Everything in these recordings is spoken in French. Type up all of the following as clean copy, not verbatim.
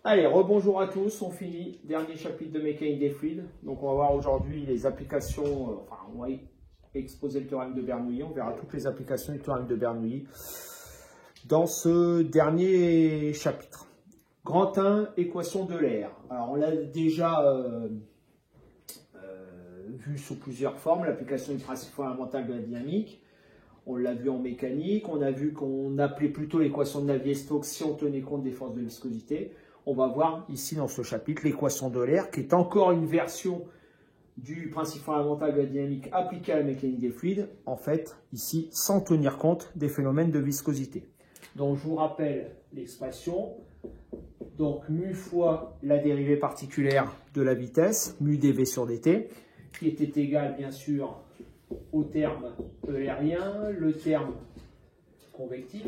Allez, rebonjour à tous, on finit, dernier chapitre de mécanique des fluides. Donc on va voir aujourd'hui les applications, on va exposer le théorème de Bernoulli, on verra toutes les applications du théorème de Bernoulli dans ce dernier chapitre. Grand 1, équation de l'air. Alors on l'a déjà vu sous plusieurs formes, l'application du principe fondamental de la dynamique. On l'a vu en mécanique, on a vu qu'on appelait plutôt l'équation de Navier-Stokes si on tenait compte des forces de viscosité. On va voir ici dans ce chapitre l'équation de l'air qui est encore une version du principe fondamental de la dynamique appliqué à la mécanique des fluides, en fait ici sans tenir compte des phénomènes de viscosité. Donc je vous rappelle l'expression, donc mu fois la dérivée particulière de la vitesse, mu dv sur dt, qui était égal bien sûr au terme aérien, le terme convectif,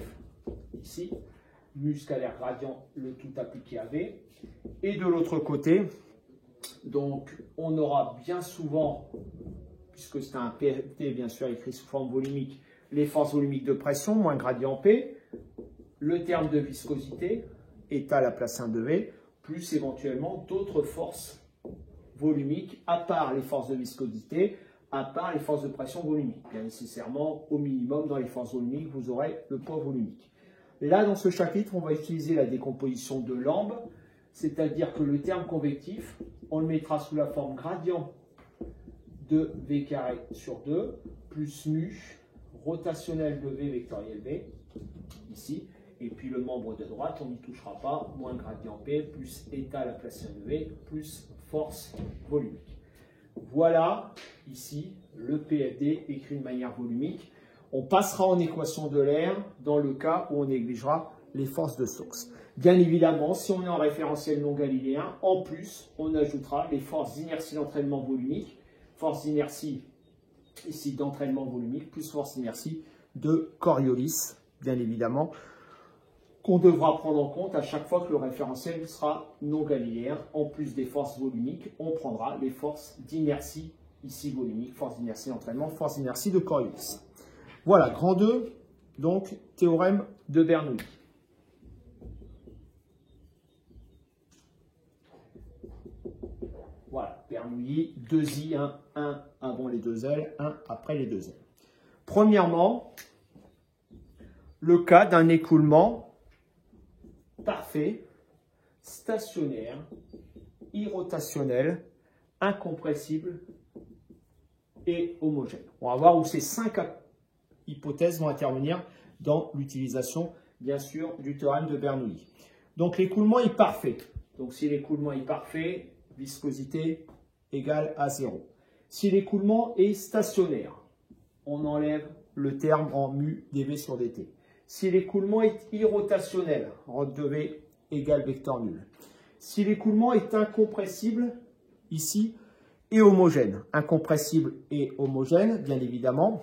ici, mu scalaire gradient, le tout appliqué à V. Et de l'autre côté, donc on aura bien souvent, puisque c'est un PFD bien sûr écrit sous forme volumique, les forces volumiques de pression, moins gradient P, le terme de viscosité, état à la place 1 de V, plus éventuellement d'autres forces volumiques, à part les forces de viscosité, à part les forces de pression volumique. Bien nécessairement, au minimum, dans les forces volumiques, vous aurez le poids volumique. Là, dans ce chapitre, on va utiliser la décomposition de Lamb, c'est-à-dire que le terme convectif, on le mettra sous la forme gradient de V carré sur 2, plus mu rotationnel de V vectoriel V, ici, et puis le membre de droite, on n'y touchera pas, moins gradient P, plus état à la place 1 de V, plus force volumique. Voilà, ici, le PFD écrit de manière volumique. On passera en équation de l'air dans le cas où on négligera les forces de Stokes. Bien évidemment, si on est en référentiel non galiléen, en plus, on ajoutera les forces d'inertie d'entraînement volumique, force d'inertie ici d'entraînement volumique, plus force d'inertie de Coriolis, bien évidemment, qu'on devra prendre en compte à chaque fois que le référentiel sera non galiléen. En plus des forces volumiques, on prendra les forces d'inertie, ici volumique, force d'inertie d'entraînement, force d'inertie de Coriolis. Voilà, grand 2, donc théorème de Bernoulli. Voilà, Bernoulli, 2i, 1 avant les deux L, 1 après les deux L. Premièrement, le cas d'un écoulement parfait, stationnaire, irrotationnel, incompressible et homogène. On va voir où ces 5 hypothèses vont intervenir dans l'utilisation, bien sûr, du théorème de Bernoulli. Donc l'écoulement est parfait. Donc si l'écoulement est parfait, viscosité égale à 0. Si l'écoulement est stationnaire, on enlève le terme en mu dv sur dt. Si l'écoulement est irrotationnel, rho de V égale vecteur nul. Si l'écoulement est incompressible, ici, et homogène. Incompressible et homogène, bien évidemment.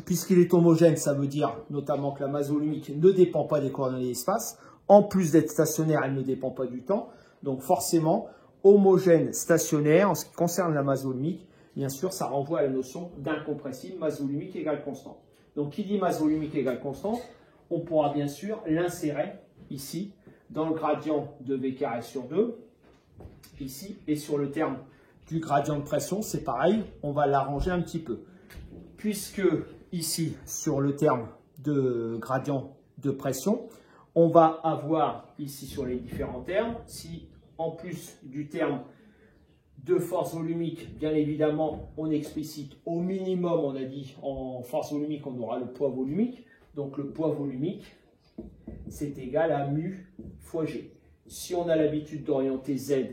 Puisqu'il est homogène, ça veut dire notamment que la masse volumique ne dépend pas des coordonnées de l'espace. En plus d'être stationnaire, elle ne dépend pas du temps. Donc forcément, homogène, stationnaire, en ce qui concerne la masse volumique, bien sûr, ça renvoie à la notion d'incompressible, masse volumique égale constante. Donc qui dit masse volumique égale constante, on pourra bien sûr l'insérer ici dans le gradient de V carré sur 2, ici, et sur le terme du gradient de pression, c'est pareil, on va l'arranger un petit peu. Puisque ici, sur le terme de gradient de pression, on va avoir ici sur les différents termes, si en plus du terme de force volumique, bien évidemment, on explicite au minimum, on a dit en force volumique, on aura le poids volumique. Donc le poids volumique, c'est égal à mu fois g. Si on a l'habitude d'orienter z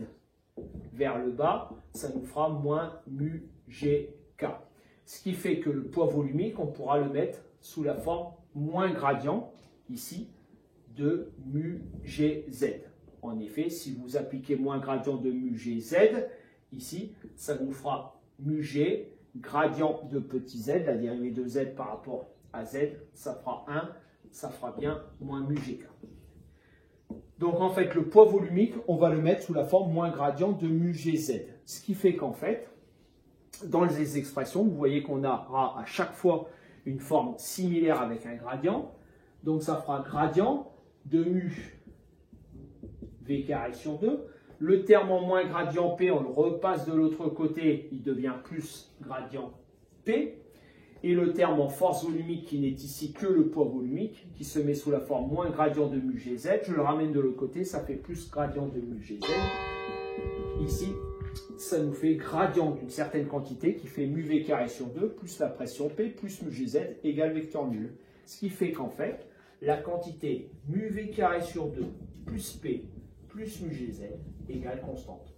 vers le bas, ça nous fera moins mu gk. Ce qui fait que le poids volumique, on pourra le mettre sous la forme moins gradient, ici, de mu gz. En effet, si vous appliquez moins gradient de mu gz, ici, ça nous fera mu g, gradient de petit z, la dérivée de z par rapport à z, ça fera 1, ça fera bien moins mu gk. Donc en fait, le poids volumique, on va le mettre sous la forme moins gradient de mu gz. Ce qui fait qu'en fait, dans les expressions, vous voyez qu'on aura à chaque fois une forme similaire avec un gradient. Donc ça fera gradient de mu V carré sur 2. Le terme en moins gradient P, on le repasse de l'autre côté, il devient plus gradient P. Et le terme en force volumique qui n'est ici que le poids volumique, qui se met sous la forme moins gradient de mu Gz, je le ramène de l'autre côté, ça fait plus gradient de mu Gz. Ici, ça nous fait gradient d'une certaine quantité qui fait mu V carré sur 2 plus la pression P plus mu Gz égale vecteur nul. Ce qui fait qu'en fait, la quantité mu V carré sur 2 plus P plus mu Gz égale constante.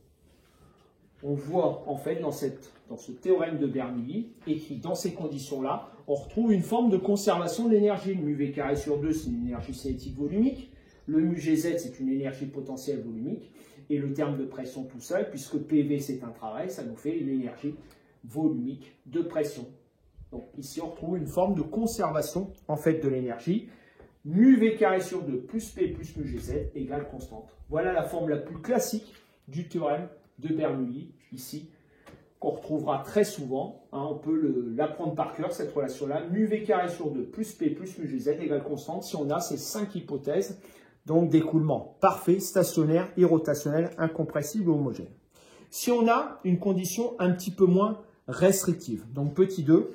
On voit en fait dans ce théorème de Bernoulli, écrit dans ces conditions-là, on retrouve une forme de conservation de l'énergie. Le mu V carré sur 2, c'est une énergie cinétique volumique. Le mu Gz, c'est une énergie potentielle volumique. Et le terme de pression tout seul, puisque PV, c'est un travail, ça nous fait l'énergie volumique de pression. Donc ici, on retrouve une forme de conservation en fait de l'énergie. Mu V carré sur 2 plus P plus mu Gz égale constante. Voilà la forme la plus classique du théorème de Bernoulli, ici, qu'on retrouvera très souvent. Hein, on peut l'apprendre par cœur, cette relation-là. Mu V carré sur 2 plus P plus mu Gz égale constante si on a ces 5 hypothèses, donc d'écoulement parfait, stationnaire, irrotationnel, incompressible ou homogène. Si on a une condition un petit peu moins restrictive, donc petit 2,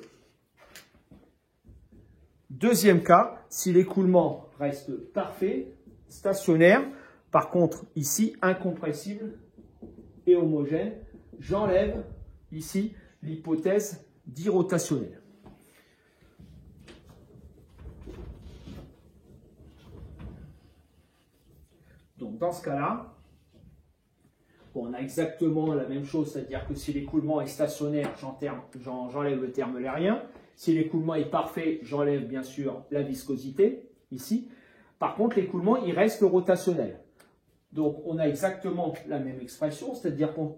deuxième cas, si l'écoulement reste parfait, stationnaire, par contre ici incompressible et homogène, j'enlève ici l'hypothèse d'irrotationnel. Donc dans ce cas-là, on a exactement la même chose, c'est-à-dire que si l'écoulement est stationnaire, j'enlève le terme aérien. Si l'écoulement est parfait, j'enlève bien sûr la viscosité, ici. Par contre, l'écoulement, il reste rotationnel. Donc, on a exactement la même expression, c'est-à-dire qu'on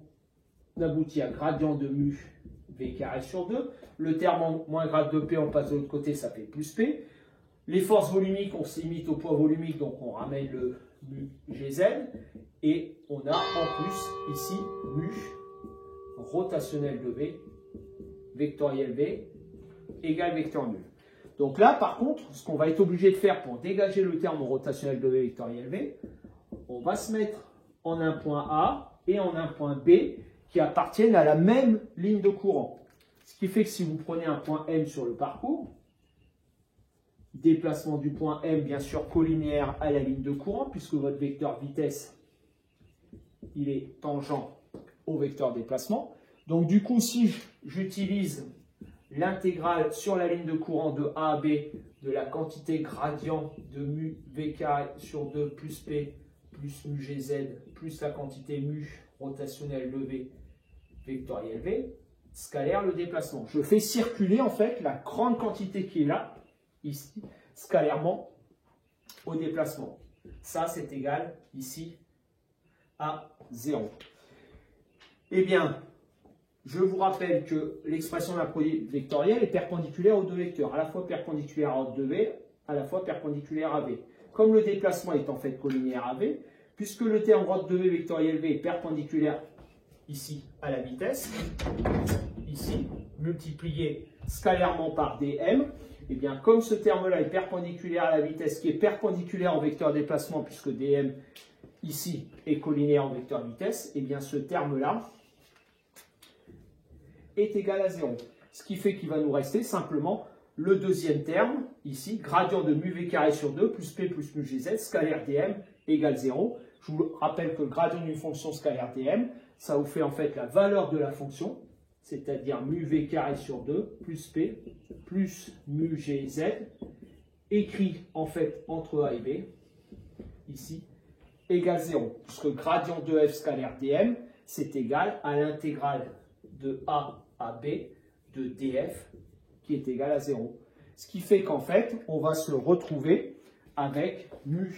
aboutit à gradient de mu V carré sur 2. Le terme en moins grade de P, on passe de l'autre côté, ça fait plus P. Les forces volumiques, on se limite au poids volumique, donc on ramène le mu Gz. Et on a en plus ici mu rotationnel de V, vectoriel V, égale vecteur nul. Donc là, par contre, ce qu'on va être obligé de faire pour dégager le terme rotationnel de V vectoriel V, on va se mettre en un point A et en un point B qui appartiennent à la même ligne de courant. Ce qui fait que si vous prenez un point M sur le parcours, déplacement du point M, bien sûr, collinéaire à la ligne de courant, puisque votre vecteur vitesse, il est tangent au vecteur déplacement. Donc du coup, si j'utilise l'intégrale sur la ligne de courant de A à B de la quantité gradient de mu V carré sur 2 plus P plus mu Gz plus la quantité mu rotationnelle de V vectoriel V, scalaire le déplacement. Je fais circuler en fait la grande quantité qui est là, ici, scalairement au déplacement. Ça, c'est égal ici à 0. Eh bien, je vous rappelle que l'expression d'un produit vectoriel est perpendiculaire aux deux vecteurs, à la fois perpendiculaire à V, à la fois perpendiculaire à V. Comme le déplacement est en fait collinéaire à V, puisque le terme rod de V vectoriel V est perpendiculaire ici à la vitesse, ici, multiplié scalairement par dm, et bien comme ce terme-là est perpendiculaire à la vitesse, qui est perpendiculaire au vecteur déplacement, puisque dm ici est collinéaire au vecteur vitesse, et bien ce terme-là est égal à 0. Ce qui fait qu'il va nous rester simplement le deuxième terme, ici, gradient de mu v carré sur 2 plus p plus mu gz, scalaire dm égale 0. Je vous rappelle que le gradient d'une fonction scalaire dm, ça vous fait en fait la valeur de la fonction, c'est-à-dire mu v carré sur 2 plus p plus mu gz, écrit en fait entre a et b, ici, égale 0. Puisque gradient de f scalaire dm, c'est égal à l'intégrale de a à b de df, qui est égal à 0. Ce qui fait qu'en fait, on va se retrouver avec mu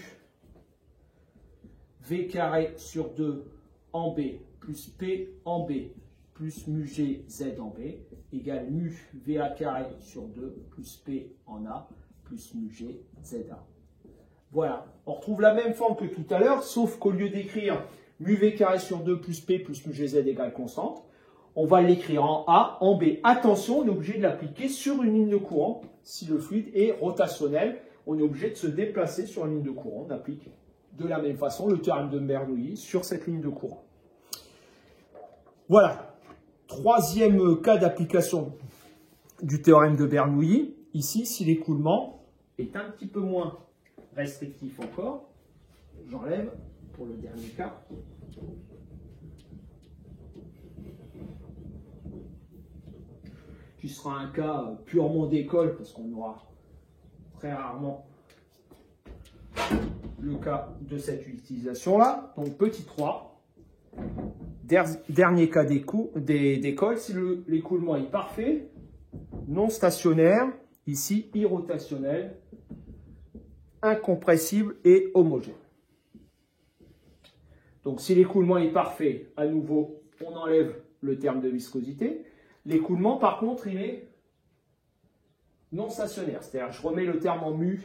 v carré sur 2 en b plus p en b plus mu g z en b égale mu va carré sur 2 plus p en a plus mu g z a. Voilà, on retrouve la même forme que tout à l'heure, sauf qu'au lieu d'écrire mu v carré sur 2 plus p plus mu g z égale constante, on va l'écrire en A, en B. Attention, on est obligé de l'appliquer sur une ligne de courant. Si le fluide est rotationnel, on est obligé de se déplacer sur une ligne de courant. On applique de la même façon le théorème de Bernoulli sur cette ligne de courant. Voilà. Troisième cas d'application du théorème de Bernoulli. Ici, si l'écoulement est un petit peu moins restrictif encore, j'enlève pour le dernier cas. Qui sera un cas purement d'école, parce qu'on aura très rarement le cas de cette utilisation-là. Donc, petit 3. Dernier cas d'école, si l'écoulement est parfait, non stationnaire, ici irrotationnel, incompressible et homogène. Donc, si l'écoulement est parfait, à nouveau, on enlève le terme de viscosité. L'écoulement, par contre, il est non stationnaire. C'est-à-dire, je remets le terme en mu,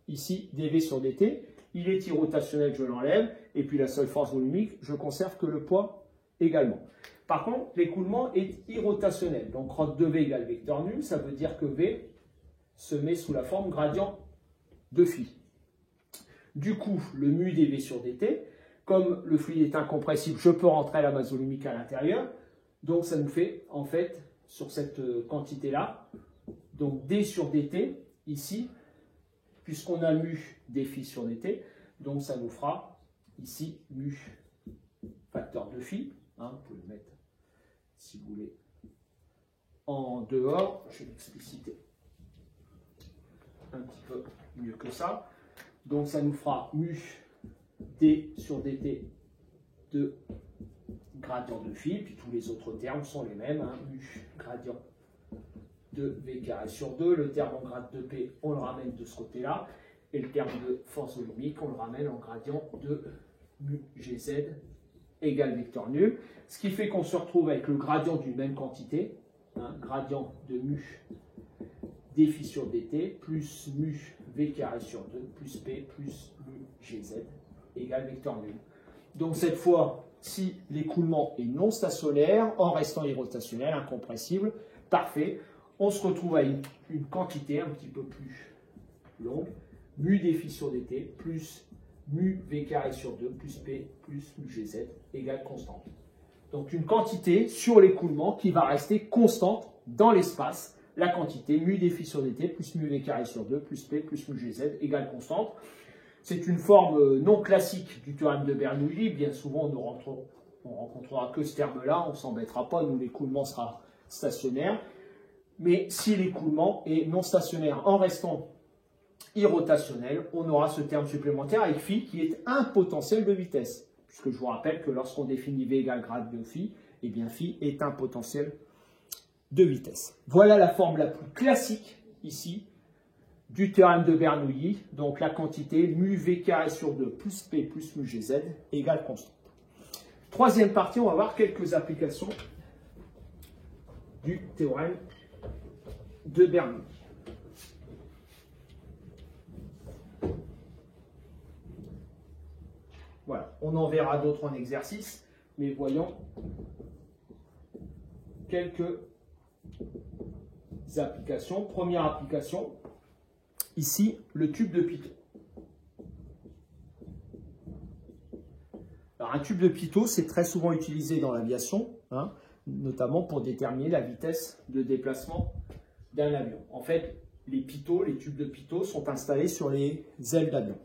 ici, dV sur dt. Il est irrotationnel, je l'enlève. Et puis, la seule force volumique, je conserve que le poids également. Par contre, l'écoulement est irrotationnel. Donc, rho de V égale vecteur nul. Ça veut dire que V se met sous la forme gradient de phi. Du coup, le mu dV sur dt, comme le fluide est incompressible, je peux rentrer la masse volumique à l'intérieur. Donc, ça nous fait, en fait, sur cette quantité-là, donc d sur dt, ici, puisqu'on a mu dφ sur dt, donc ça nous fera, ici, mu facteur de phi. Hein, vous pouvez le mettre, si vous voulez, en dehors. Je vais l'expliciter un petit peu mieux que ça. Donc, ça nous fera mu d sur dt de gradient de phi, puis tous les autres termes sont les mêmes, hein, mu gradient de v carré sur 2, le terme en grade de p, on le ramène de ce côté-là, et le terme de force volumique, on le ramène en gradient de mu gz égale vecteur nul, ce qui fait qu'on se retrouve avec le gradient d'une même quantité, hein, gradient de mu dφ sur dt, plus mu v carré sur 2, plus p, plus mu gz égale vecteur nul. Donc cette fois, si l'écoulement est non stationnaire, en restant irrotationnel, incompressible, parfait, on se retrouve à une quantité un petit peu plus longue, mu dφ sur dt, plus mu v carré sur 2, plus p, plus mu gz, égale constante. Donc une quantité sur l'écoulement qui va rester constante dans l'espace, la quantité mu dφ sur dt, plus mu v carré sur 2, plus p, plus mu gz, égale constante. C'est une forme non classique du théorème de Bernoulli. Bien souvent, on ne rencontrera que ce terme-là. On ne s'embêtera pas. Nous, l'écoulement sera stationnaire. Mais si l'écoulement est non stationnaire en restant irrotationnel, on aura ce terme supplémentaire avec phi qui est un potentiel de vitesse. Puisque je vous rappelle que lorsqu'on définit V égale grade de phi, eh bien phi est un potentiel de vitesse. Voilà la forme la plus classique ici du théorème de Bernoulli, donc la quantité mu v carré sur 2 plus p plus mu gz égale constante. Troisième partie, on va voir quelques applications du théorème de Bernoulli. Voilà, on en verra d'autres en exercice, mais voyons quelques applications. Première application, ici, le tube de Pitot. Alors, un tube de Pitot, c'est très souvent utilisé dans l'aviation, hein, notamment pour déterminer la vitesse de déplacement d'un avion. En fait, les tubes de Pitot sont installés sur les ailes d'avion.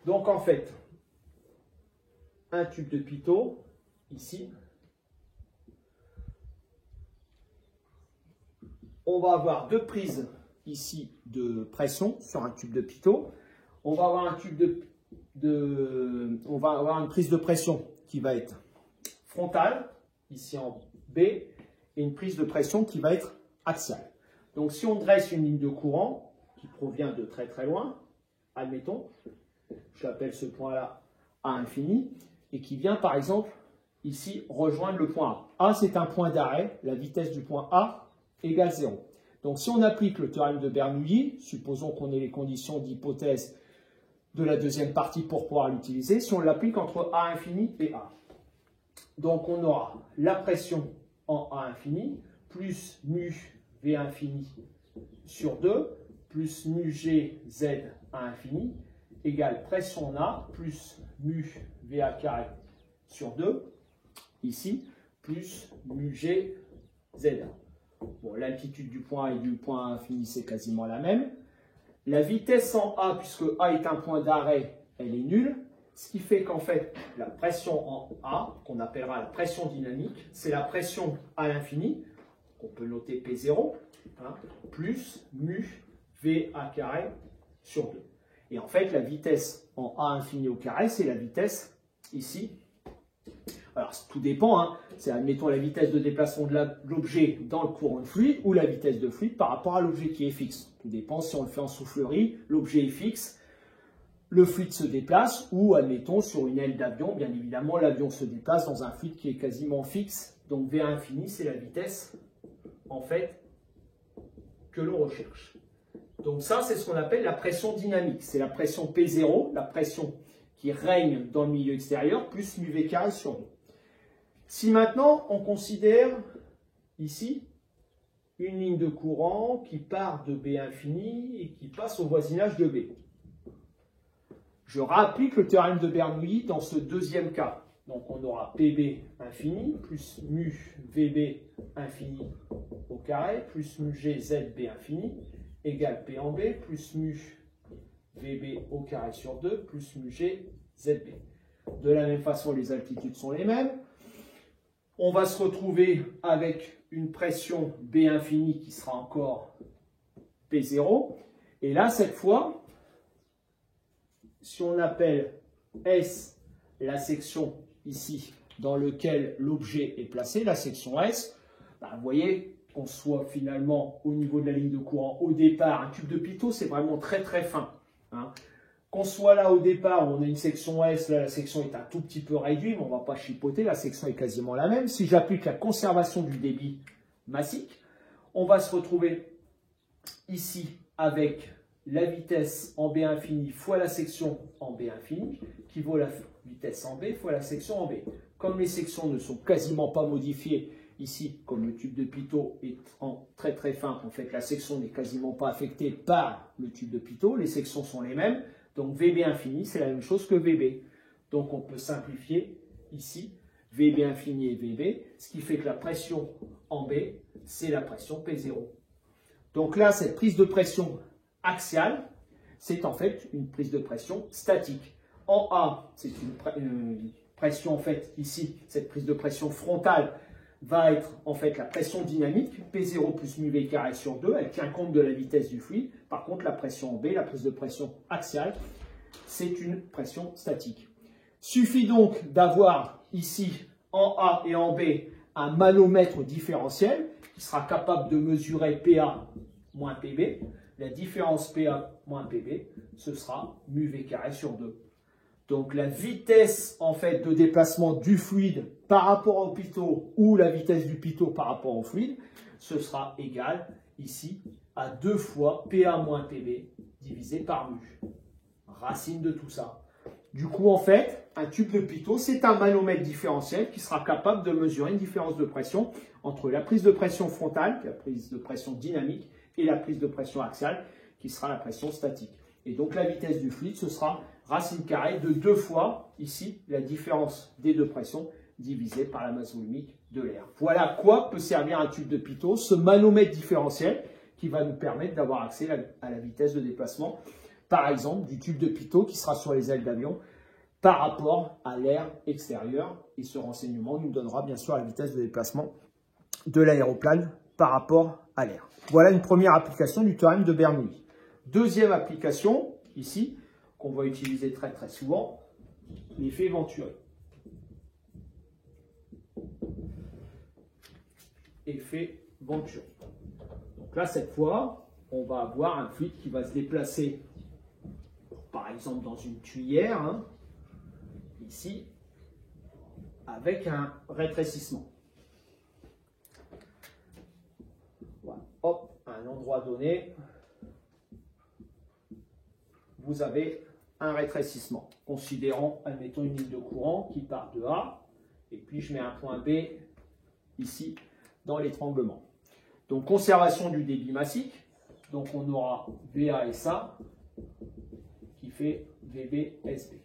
Donc, en fait, un tube de Pitot, ici, on va avoir deux prises ici de pression sur un tube de Pitot. On va avoir une prise de pression qui va être frontale, ici en B, et une prise de pression qui va être axiale. Donc si on dresse une ligne de courant qui provient de très très loin, admettons, j'appelle ce point-là A infini, et qui vient par exemple ici rejoindre le point A. A c'est un point d'arrêt, la vitesse du point A égale 0. Donc, si on applique le théorème de Bernoulli, supposons qu'on ait les conditions d'hypothèse de la deuxième partie pour pouvoir l'utiliser, si on l'applique entre A infini et A. Donc, on aura la pression en A infini, plus mu V infini sur 2, plus mu G Z A infini, égale pression A plus mu VA carré sur 2, ici, plus mu G ZA. Bon, l'altitude du point A et du point infini, c'est quasiment la même. La vitesse en A, puisque A est un point d'arrêt, elle est nulle. Ce qui fait qu'en fait, la pression en A, qu'on appellera la pression dynamique, c'est la pression à l'infini, qu'on peut noter P0, hein, plus mu VA carré sur 2. Et en fait, la vitesse en A infini au carré, c'est la vitesse ici. Alors, tout dépend, hein. C'est, admettons, la vitesse de déplacement de l'objet dans le courant de fluide ou la vitesse de fluide par rapport à l'objet qui est fixe. Tout dépend si on le fait en soufflerie, l'objet est fixe, le fluide se déplace ou, admettons, sur une aile d'avion, bien évidemment, l'avion se déplace dans un fluide qui est quasiment fixe. Donc, V infini, c'est la vitesse, en fait, que l'on recherche. Donc, ça, c'est ce qu'on appelle la pression dynamique. C'est la pression P0, la pression qui règne dans le milieu extérieur, plus mu V carré sur 2. Si maintenant, on considère ici une ligne de courant qui part de B infini et qui passe au voisinage de B. Je réapplique le théorème de Bernoulli dans ce deuxième cas. Donc on aura PB infini plus mu VB infini au carré plus mu G ZB infini égale P en B plus mu VB au carré sur 2 plus mu G ZB. De la même façon, les altitudes sont les mêmes. On va se retrouver avec une pression B infini qui sera encore P0. Et là, cette fois, si on appelle S la section ici dans laquelle l'objet est placé, la section S, bah, vous voyez qu'on soit finalement au niveau de la ligne de courant au départ, un tube de pitot, c'est vraiment très très fin. Hein. Qu'on soit là au départ, où on a une section S, là la section est un tout petit peu réduite, mais on ne va pas chipoter, la section est quasiment la même. Si j'applique la conservation du débit massique, on va se retrouver ici avec la vitesse en B infini fois la section en B infini, qui vaut la vitesse en B fois la section en B. Comme les sections ne sont quasiment pas modifiées, ici, comme le tube de pitot est très très fin, en fait la section n'est quasiment pas affectée par le tube de pitot, les sections sont les mêmes. Donc VB infini, c'est la même chose que VB. Donc on peut simplifier ici VB infini et VB, ce qui fait que la pression en B, c'est la pression P0. Donc là, cette prise de pression axiale, c'est en fait une prise de pression statique. En A, c'est une pression, en fait, ici, cette prise de pression frontale va être en fait la pression dynamique, P0 plus mu V carré sur 2, elle tient compte de la vitesse du fluide. Par contre, la pression en B, la prise de pression axiale, c'est une pression statique. Suffit donc d'avoir ici, en A et en B, un manomètre différentiel qui sera capable de mesurer PA moins PB. La différence PA moins PB, ce sera mu V carré sur 2. Donc la vitesse en fait de déplacement du fluide par rapport au pitot ou la vitesse du pitot par rapport au fluide, ce sera égal ici à 2 fois PA moins PB divisé par mu. Racine de tout ça. Du coup en fait, un tube de pitot, c'est un manomètre différentiel qui sera capable de mesurer une différence de pression entre la prise de pression frontale, la prise de pression dynamique, et la prise de pression axiale qui sera la pression statique. Et donc la vitesse du fluide, ce sera racine carrée de 2 fois, ici, la différence des deux pressions divisée par la masse volumique de l'air. Voilà à quoi peut servir un tube de pitot, ce manomètre différentiel qui va nous permettre d'avoir accès à la vitesse de déplacement, par exemple, du tube de pitot qui sera sur les ailes d'avion par rapport à l'air extérieur. Et ce renseignement nous donnera bien sûr la vitesse de déplacement de l'aéroplane par rapport à l'air. Voilà une première application du théorème de Bernoulli. Deuxième application, ici, qu'on va utiliser très très souvent, l'effet Venturi. Effet Venturi. Donc là, cette fois, on va avoir un fluide qui va se déplacer, par exemple dans une tuyère, hein, ici, avec un rétrécissement. Voilà. Hop, à un endroit donné, vous avez un rétrécissement. Considérons, admettons, une ligne de courant qui part de A, et puis je mets un point B ici dans l'étranglement. Donc, conservation du débit massique. Donc, on aura VA et ça qui fait VB SB.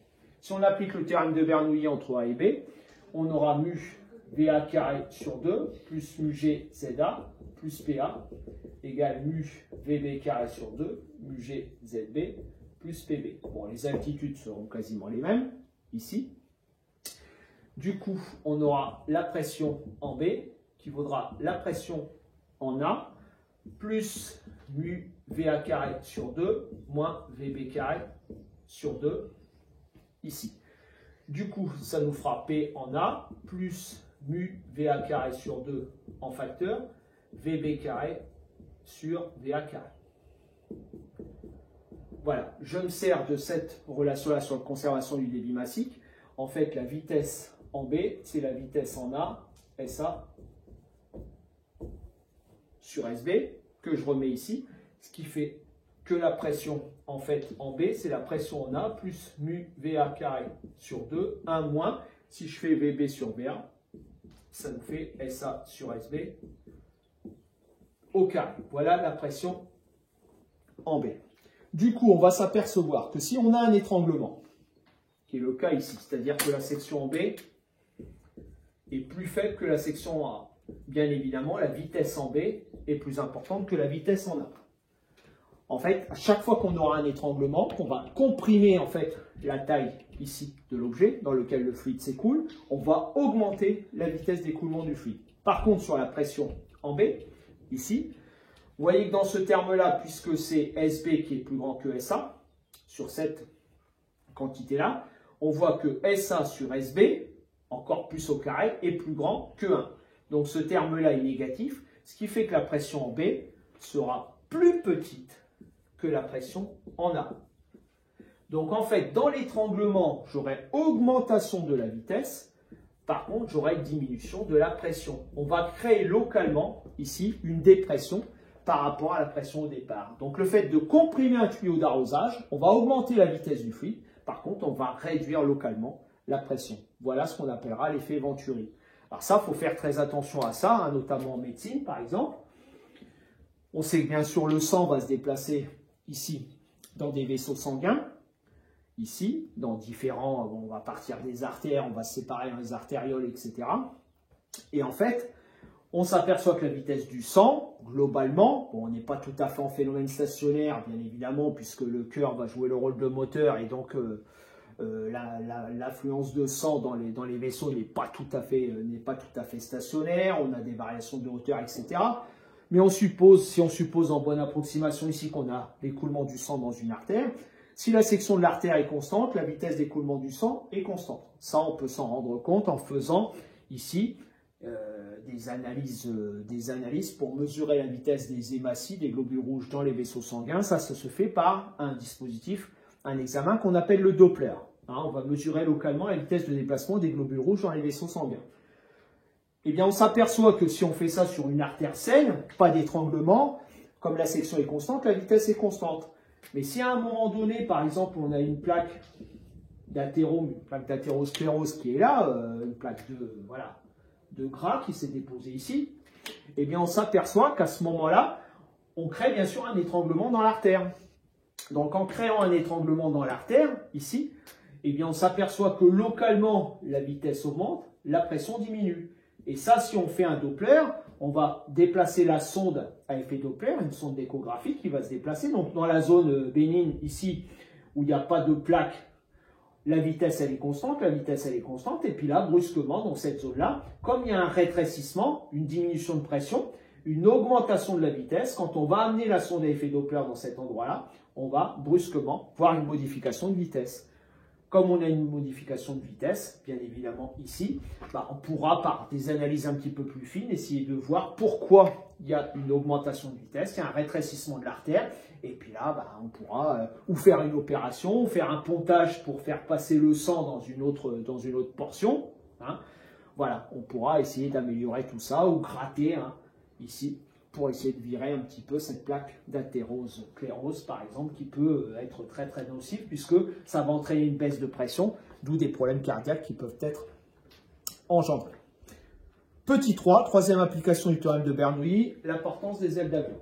Si on applique le théorème de Bernoulli entre A et B, on aura mu VA carré sur 2 plus mu G ZA plus PA égale mu VB carré sur 2 mu G ZB plus PB. Bon, les altitudes seront quasiment les mêmes ici. Du coup, on aura la pression en B qui vaudra la pression en A plus mu VA carré sur 2 moins VB carré sur 2 ici. Du coup, ça nous fera P en A plus mu VA carré sur 2 en facteur VB carré sur VA carré. Voilà, je me sers de cette relation-là sur la conservation du débit massique. En fait, la vitesse en B, c'est la vitesse en A, SA sur SB, que je remets ici, ce qui fait que la pression en fait en B, c'est la pression en A plus mu VA carré sur 2, 1 moins, si je fais VB sur VA, ça nous fait SA sur SB au carré. Voilà la pression en B. Du coup, on va s'apercevoir que si on a un étranglement, qui est le cas ici, c'est-à-dire que la section en B est plus faible que la section en A, bien évidemment, la vitesse en B est plus importante que la vitesse en A. En fait, à chaque fois qu'on aura un étranglement, on va comprimer en fait la taille ici de l'objet dans lequel le fluide s'écoule, on va augmenter la vitesse d'écoulement du fluide. Par contre, sur la pression en B, ici, vous voyez que dans ce terme-là, puisque c'est SB qui est plus grand que SA, sur cette quantité-là, on voit que SA sur SB, encore plus au carré, est plus grand que 1. Donc ce terme-là est négatif, ce qui fait que la pression en B sera plus petite que la pression en A. Donc en fait, dans l'étranglement, j'aurai augmentation de la vitesse, par contre, j'aurai diminution de la pression. On va créer localement, ici, une dépression par rapport à la pression au départ. Donc le fait de comprimer un tuyau d'arrosage, on va augmenter la vitesse du fluide, par contre, on va réduire localement la pression. Voilà ce qu'on appellera l'effet Venturi. Alors ça, il faut faire très attention à ça, hein, notamment en médecine, par exemple. On sait que bien sûr, le sang va se déplacer ici, dans des vaisseaux sanguins, ici, dans différents, on va partir des artères, on va se séparer dans les artérioles, etc. Et en fait, on s'aperçoit que la vitesse du sang, globalement, bon, on n'est pas tout à fait en phénomène stationnaire, bien évidemment, puisque le cœur va jouer le rôle de moteur, et donc l'affluence de sang dans les vaisseaux n'est pas tout à fait stationnaire, on a des variations de hauteur, etc. Mais on suppose, si on suppose en bonne approximation ici qu'on a l'écoulement du sang dans une artère, si la section de l'artère est constante, la vitesse d'écoulement du sang est constante. Ça, on peut s'en rendre compte en faisant ici des analyses pour mesurer la vitesse des hématies, des globules rouges dans les vaisseaux sanguins. Ça se fait par un dispositif, un examen qu'on appelle le Doppler. Hein, on va mesurer localement la vitesse de déplacement des globules rouges dans les vaisseaux sanguins. Eh bien, on s'aperçoit que si on fait ça sur une artère saine, pas d'étranglement, comme la section est constante, la vitesse est constante. Mais si à un moment donné, par exemple, on a une plaque d'athérosclérose qui est là, une plaque de gras qui s'est déposée ici, eh bien, on s'aperçoit qu'à ce moment-là, on crée bien sûr un étranglement dans l'artère. Donc, en créant un étranglement dans l'artère, ici, eh bien, on s'aperçoit que localement, la vitesse augmente, la pression diminue. Et ça, si on fait un Doppler, on va déplacer la sonde à effet Doppler, une sonde d'échographie qui va se déplacer. Donc, dans la zone bénigne, ici, où il n'y a pas de plaque, la vitesse, elle est constante, et puis là, brusquement, dans cette zone-là, comme il y a un rétrécissement, une diminution de pression, une augmentation de la vitesse, quand on va amener la sonde à effet Doppler dans cet endroit-là, on va brusquement voir une modification de vitesse. Comme on a une modification de vitesse, bien évidemment ici, on pourra par des analyses un petit peu plus fines essayer de voir pourquoi il y a une augmentation de vitesse, il y a un rétrécissement de l'artère, et puis là, on pourra ou faire une opération, ou faire un pontage pour faire passer le sang dans une autre portion. Hein. Voilà, on pourra essayer d'améliorer tout ça, ou gratter ici, pour essayer de virer un petit peu cette plaque d'athérosclérose, par exemple, qui peut être très très nocive, puisque ça va entraîner une baisse de pression, d'où des problèmes cardiaques qui peuvent être engendrés. Petit 3, troisième application du théorème de Bernoulli, l'importance des ailes d'avion.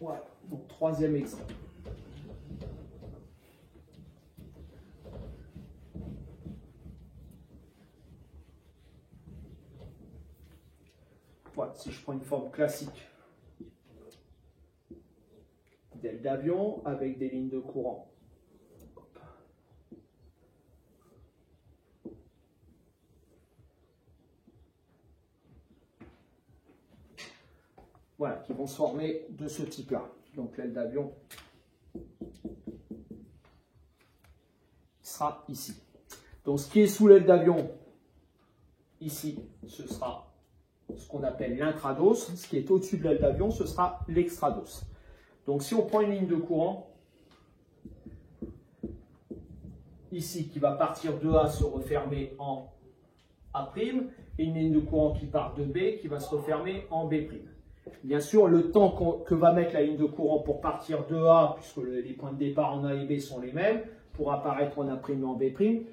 Voilà, donc troisième exemple. Voilà, si je prends une forme classique d'aile d'avion avec des lignes de courant. Voilà, qui vont se former de ce type-là. Donc l'aile d'avion sera ici. Donc ce qui est sous l'aile d'avion, ici, ce sera ce qu'on appelle l'intrados. Ce qui est au-dessus de l'aile d'avion, ce sera l'extrados. Donc si on prend une ligne de courant, ici, qui va partir de A se refermer en A', et une ligne de courant qui part de B, qui va se refermer en B'. Bien sûr, le temps que va mettre la ligne de courant pour partir de A, puisque les points de départ en A et B sont les mêmes, pour apparaître en A' et en B',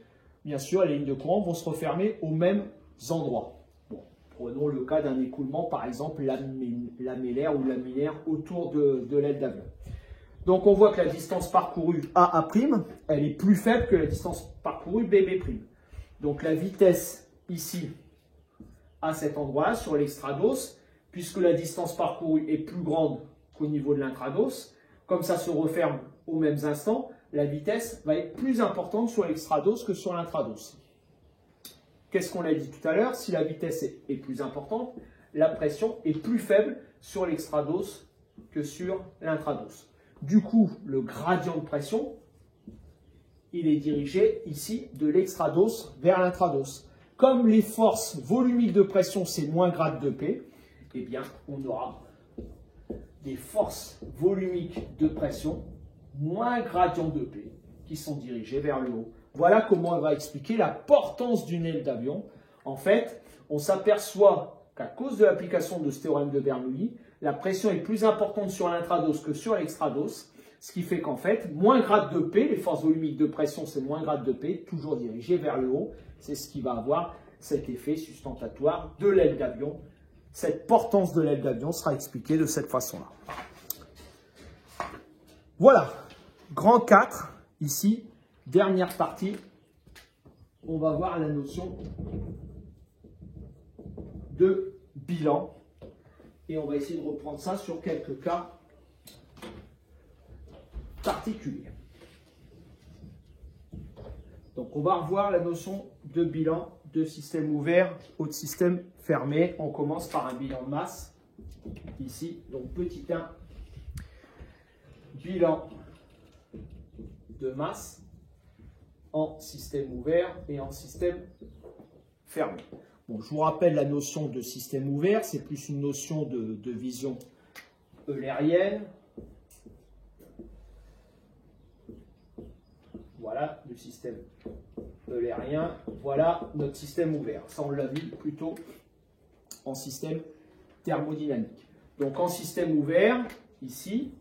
bien sûr, les lignes de courant vont se refermer aux mêmes endroits. Bon, prenons le cas d'un écoulement, par exemple, lamellaire ou laminaire autour de l'aile d'avion. Donc, on voit que la distance parcourue AA', elle est plus faible que la distance parcourue BB'. Donc, la vitesse ici, à cet endroit-là, sur l'extrados, puisque la distance parcourue est plus grande qu'au niveau de l'intrados, comme ça se referme aux mêmes instants, la vitesse va être plus importante sur l'extrados que sur l'intrados. Qu'est-ce qu'on a dit tout à l'heure? Si la vitesse est plus importante, la pression est plus faible sur l'extrados que sur l'intrados. Du coup, le gradient de pression, il est dirigé ici de l'extrados vers l'intrados. Comme les forces volumiques de pression, c'est moins grade de P, eh bien, on aura des forces volumiques de pression moins gradient de P qui sont dirigées vers le haut. Voilà comment on va expliquer la portance d'une aile d'avion. En fait, on s'aperçoit qu'à cause de l'application de ce théorème de Bernoulli, la pression est plus importante sur l'intrados que sur l'extrados, ce qui fait qu'en fait, moins grade de P, les forces volumiques de pression, c'est moins grade de P, toujours dirigées vers le haut. C'est ce qui va avoir cet effet sustentatoire de l'aile d'avion. Cette portance de l'aile d'avion sera expliquée de cette façon-là. Voilà, grand 4, ici, dernière partie, on va voir la notion de bilan. Et on va essayer de reprendre ça sur quelques cas particulier. Donc on va revoir la notion de bilan de système ouvert ou de système fermé. On commence par un bilan de masse. Ici, donc petit 1, bilan de masse en système ouvert et en système fermé. Bon, je vous rappelle la notion de système ouvert, c'est plus une notion de vision eulérienne. Voilà le système eulérien, voilà notre système ouvert. Ça, on l'a vu plutôt en système thermodynamique. Donc en système ouvert, ici,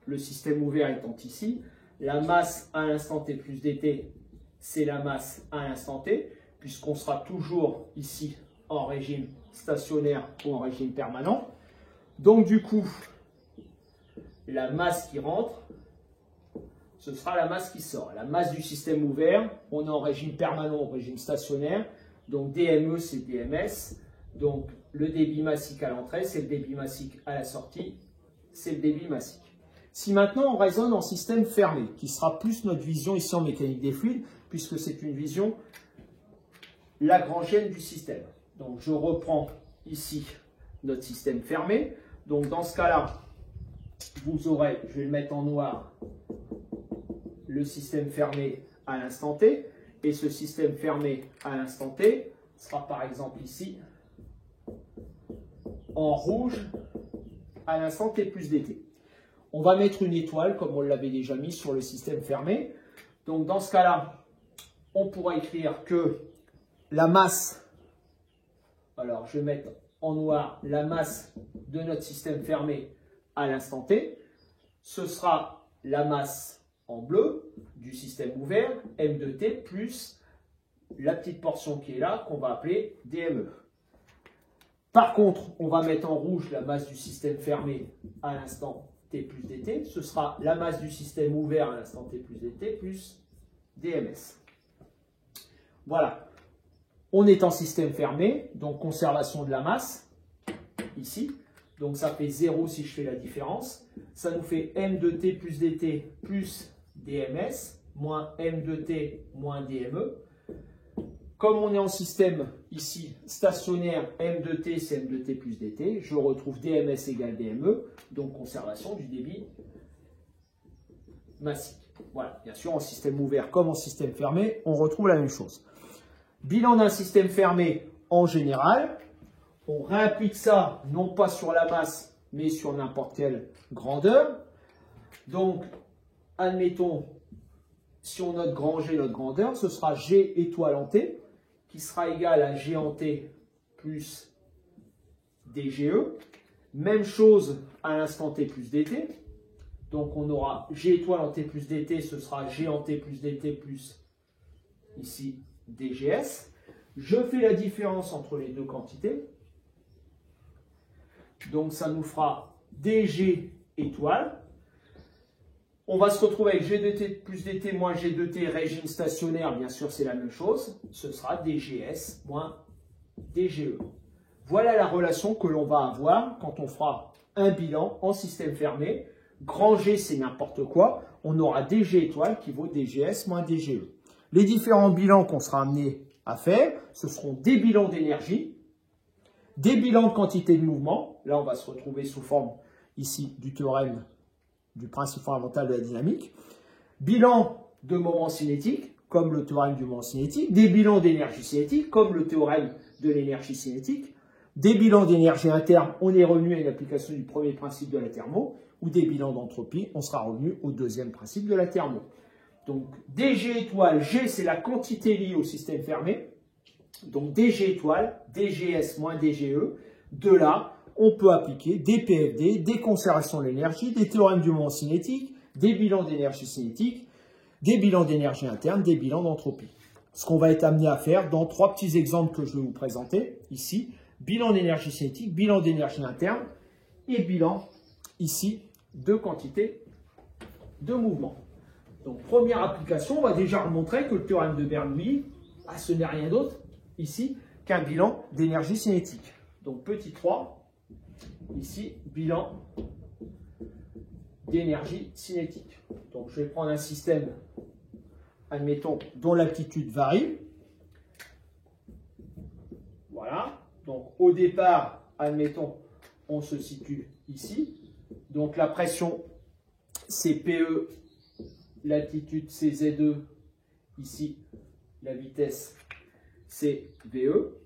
le système ouvert étant ici, la masse à l'instant t plus dt, c'est la masse à l'instant t, puisqu'on sera toujours ici en régime stationnaire ou en régime permanent. Donc du coup, la masse qui rentre, ce sera la masse qui sort. La masse du système ouvert, on est en régime permanent ou en régime stationnaire. Donc DME, c'est DMS. Donc le débit massique à l'entrée, c'est le débit massique à la sortie, c'est le débit massique. Si maintenant on raisonne en système fermé, qui sera plus notre vision ici en mécanique des fluides, puisque c'est une vision lagrangienne du système. Donc je reprends ici notre système fermé. Donc dans ce cas-là, vous aurez, je vais le mettre en noir, le système fermé à l'instant t, et ce système fermé à l'instant t sera par exemple ici en rouge à l'instant t plus dt. On va mettre une étoile comme on l'avait déjà mis sur le système fermé. Donc dans ce cas-là, on pourra écrire que la masse, alors je vais mettre en noir la masse de notre système fermé à l'instant t, ce sera la masse en bleu du système ouvert, m de t, plus la petite portion qui est là, qu'on va appeler DME. Par contre, on va mettre en rouge la masse du système fermé à l'instant T plus dt, ce sera la masse du système ouvert à l'instant T plus dt plus dms. Voilà. On est en système fermé, donc conservation de la masse, ici. Donc ça fait 0 si je fais la différence. Ça nous fait m de t plus dt plus dms, moins m de t moins dme. Comme on est en système ici stationnaire, m de t c'est m de t plus dt, je retrouve dms égale dme, donc conservation du débit massique. Voilà, bien sûr en système ouvert comme en système fermé, on retrouve la même chose. Bilan d'un système fermé en général, on réapplique ça non pas sur la masse, mais sur n'importe quelle grandeur. Donc, admettons, si on note grand G, notre grandeur, ce sera G étoile en T, qui sera égal à G en T plus DGE. Même chose à l'instant T plus DT. Donc, on aura G étoile en T plus DT, ce sera G en T plus DT plus, ici, DGS. Je fais la différence entre les deux quantités. Donc, ça nous fera DG étoile. On va se retrouver avec G de T plus DT moins G de T, régime stationnaire, bien sûr, c'est la même chose. Ce sera DGS moins DGE. Voilà la relation que l'on va avoir quand on fera un bilan en système fermé. Grand G, c'est n'importe quoi. On aura DG étoile qui vaut DGS moins DGE. Les différents bilans qu'on sera amené à faire, ce seront des bilans d'énergie, des bilans de quantité de mouvement. Là, on va se retrouver sous forme ici du théorème du principe fondamental de la dynamique. Bilan de moment cinétique, comme le théorème du moment cinétique. Des bilans d'énergie cinétique, comme le théorème de l'énergie cinétique. Des bilans d'énergie interne, on est revenu à une application du premier principe de la thermo. Ou des bilans d'entropie, on sera revenu au deuxième principe de la thermo. Donc, DG étoile, G, c'est la quantité liée au système fermé. Donc, DG étoile, DGS moins DGE. De là, on peut appliquer des PFD, des conservations de l'énergie, des théorèmes du moment cinétique, des bilans d'énergie cinétique, des bilans d'énergie interne, des bilans d'entropie. Ce qu'on va être amené à faire dans 3 petits exemples que je vais vous présenter ici. Bilan d'énergie cinétique, bilan d'énergie interne et bilan ici de quantité de mouvement. Donc, première application, on va déjà remontrer que le théorème de Bernoulli, ce n'est rien d'autre ici qu'un bilan d'énergie cinétique. Donc, petit 3, ici, bilan d'énergie cinétique. Donc, je vais prendre un système, admettons, dont l'amplitude varie. Voilà. Donc, au départ, admettons, on se situe ici. Donc, la pression, c'est PE, l'altitude, c'est ZE, ici, la vitesse, c'est VE,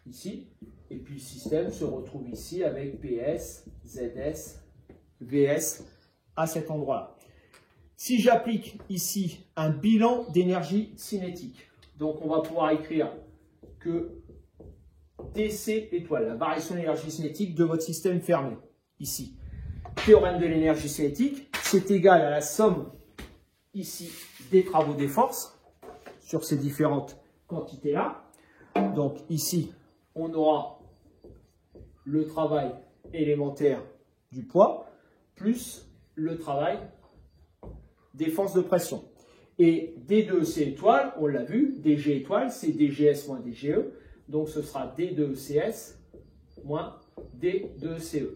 ici. Et puis, le système se retrouve ici avec PS, ZS, VS à cet endroit-là. Si j'applique ici un bilan d'énergie cinétique, donc on va pouvoir écrire que DC étoile, la variation d'énergie cinétique de votre système fermé, ici. Théorème de l'énergie cinétique, c'est égal à la somme ici des travaux des forces sur ces différentes quantités-là. Donc ici, on aura le travail élémentaire du poids plus le travail des forces de pression. Et D2C étoile, on l'a vu, DG étoile, c'est DGS moins DGE. Donc ce sera D2CS moins D2CE.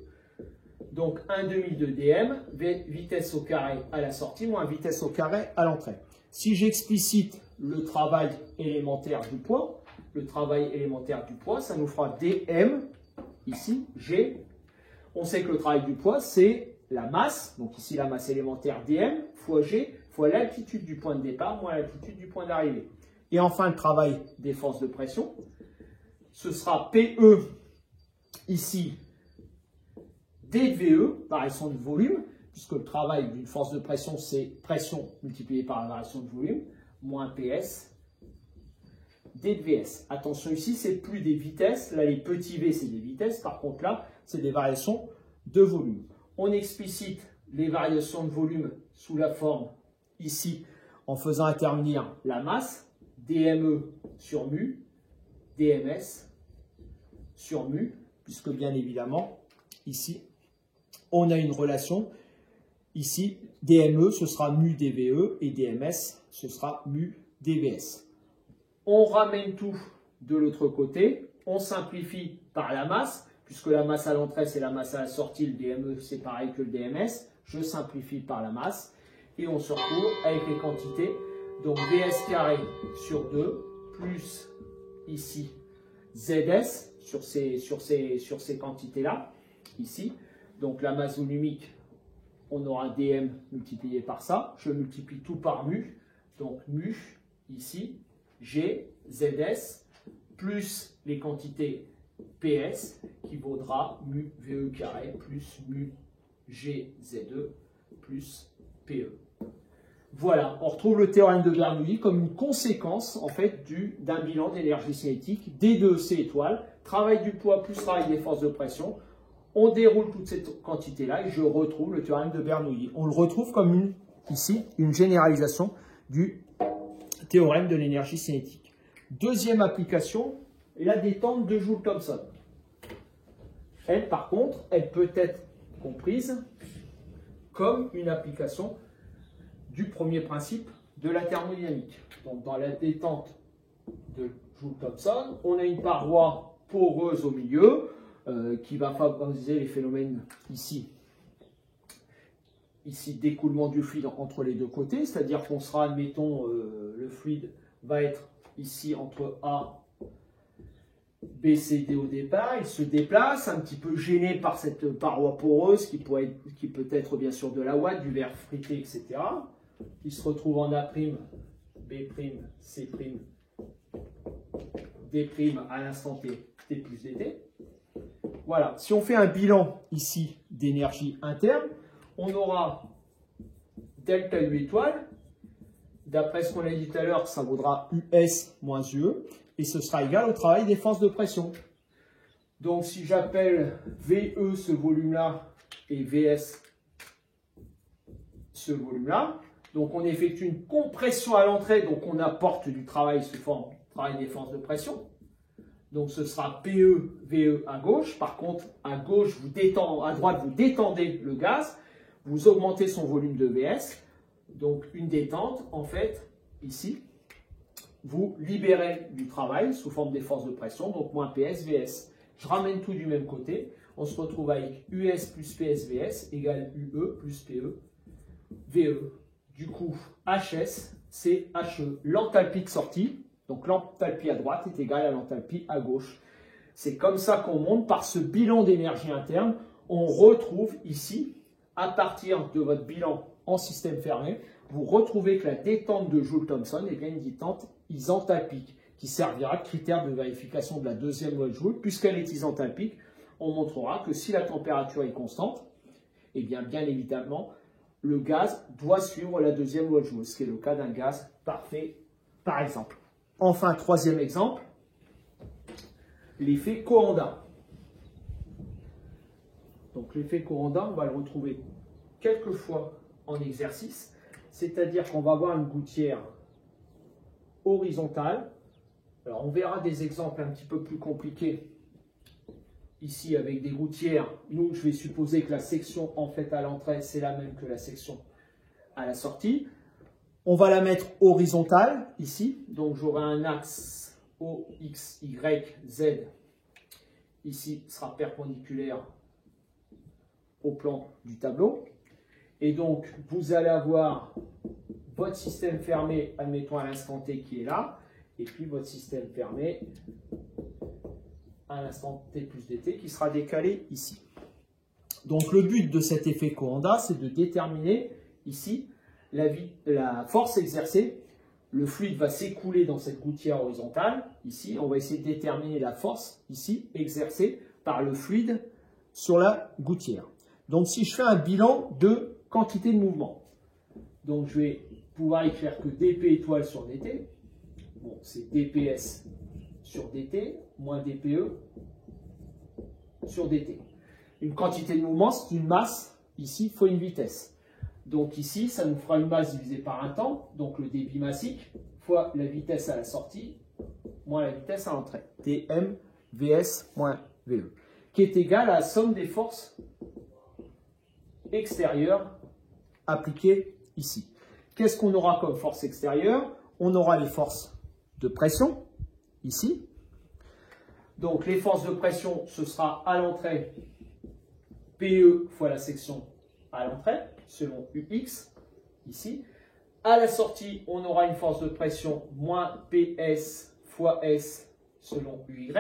Donc 1/2 de dm, vitesse au carré à la sortie, moins vitesse au carré à l'entrée. Si j'explicite le travail élémentaire du poids, ça nous fera dm, ici, G. On sait que le travail du poids, c'est la masse, donc ici la masse élémentaire dm, fois G, fois l'altitude du point de départ, moins l'altitude du point d'arrivée. Et enfin, le travail des forces de pression, ce sera PE, ici, D de VE, variation de volume, puisque le travail d'une force de pression, c'est pression multipliée par la variation de volume, moins PS, D de VS. Attention ici, c'est plus des vitesses. Là, les petits V, c'est des vitesses. Par contre, là, c'est des variations de volume. On explicite les variations de volume sous la forme, ici, en faisant intervenir la masse, dme sur mu, dms sur mu, puisque bien évidemment, ici, on a une relation ici, DME, ce sera mu dVE et DMS, ce sera mu dVS. On ramène tout de l'autre côté, on simplifie par la masse, puisque la masse à l'entrée c'est la masse à la sortie, le DME c'est pareil que le DMS, je simplifie par la masse, et on se retrouve avec les quantités, donc VS carré sur 2, plus ici ZS sur ces quantités-là, ici, donc la masse volumique, on aura dm multiplié par ça, je multiplie tout par mu, donc mu, ici, G, ZS, plus les quantités PS, qui vaudra mu VE carré, plus mu G, ZE, plus PE. Voilà, on retrouve le théorème de Bernoulli comme une conséquence, en fait, d'un bilan d'énergie cinétique, D2C étoile, travail du poids plus travail des forces de pression. On déroule toute cette quantité-là et je retrouve le théorème de Bernoulli. On le retrouve comme ici, une généralisation du théorème de l'énergie cinétique. Deuxième application, la détente de Joule-Thomson. Elle, par contre, elle peut être comprise comme une application du premier principe de la thermodynamique. Donc, dans la détente de Joule-Thomson, on a une paroi poreuse au milieu qui va favoriser les phénomènes ici d'écoulement du fluide entre les deux côtés, c'est-à-dire qu'on sera, admettons, le fluide va être ici entre A, B, C, D au départ, il se déplace, un petit peu gêné par cette paroi poreuse qui peut être bien sûr de la ouate, du verre frité, etc. Il se retrouve en A', B', C', D' à l'instant T, T plus dt. Voilà, si on fait un bilan ici d'énergie interne, on aura delta U étoile. D'après ce qu'on a dit tout à l'heure, ça vaudra US moins UE. Et ce sera égal au travail des forces de pression. Donc si j'appelle VE ce volume-là et VS ce volume-là, donc on effectue une compression à l'entrée, donc on apporte du travail sous forme de travail des forces de pression. Donc ce sera PE, VE à gauche. Par contre, à gauche, à droite, vous détendez le gaz, vous augmentez son volume de VS. Donc une détente, en fait, ici, vous libérez du travail sous forme des forces de pression, donc moins PS, VS. Je ramène tout du même côté. On se retrouve avec US plus PS, VS égale UE plus PE, VE. Du coup, HS, c'est HE. L'enthalpie de sortie, donc l'enthalpie à droite est égale à l'enthalpie à gauche. C'est comme ça qu'on monte par ce bilan d'énergie interne. On retrouve ici, à partir de votre bilan en système fermé, vous retrouvez que la détente de Joule-Thomson est bien une détente isenthalpique qui servira de critère de vérification de la deuxième loi de Joule. Puisqu'elle est isenthalpique, on montrera que si la température est constante, eh bien évidemment, le gaz doit suivre la deuxième loi de Joule, ce qui est le cas d'un gaz parfait, par exemple. Enfin, troisième exemple, l'effet Coanda. Donc l'effet Coanda, on va le retrouver quelques fois en exercice, c'est-à-dire qu'on va avoir une gouttière horizontale. Alors on verra des exemples un petit peu plus compliqués ici avec des gouttières. Nous, je vais supposer que la section en fait à l'entrée, c'est la même que la section à la sortie. On va la mettre horizontale ici, donc j'aurai un axe O, X, Y, Z. Ici sera perpendiculaire au plan du tableau. Et donc, vous allez avoir votre système fermé, admettons à l'instant T qui est là, et puis votre système fermé à l'instant T plus dt qui sera décalé ici. Donc, le but de cet effet Coanda, c'est de déterminer ici la force exercée. Le fluide va s'écouler dans cette gouttière horizontale. Ici, on va essayer de déterminer la force ici exercée par le fluide sur la gouttière. Donc, si je fais un bilan de quantité de mouvement, donc je vais pouvoir écrire que dp étoile sur dt, bon, c'est dps sur dt moins dpe sur dt. Une quantité de mouvement, c'est une masse, ici, fois une vitesse. Donc ici, ça nous fera une masse divisée par un temps, donc le débit massique, fois la vitesse à la sortie, moins la vitesse à l'entrée. Tm vs moins ve, qui est égal à la somme des forces extérieures appliquées ici. Qu'est-ce qu'on aura comme force extérieure? On aura les forces de pression, ici. Donc, les forces de pression, ce sera à l'entrée PE fois la section à l'entrée, selon UX, ici. À la sortie, on aura une force de pression moins PS fois S selon UY.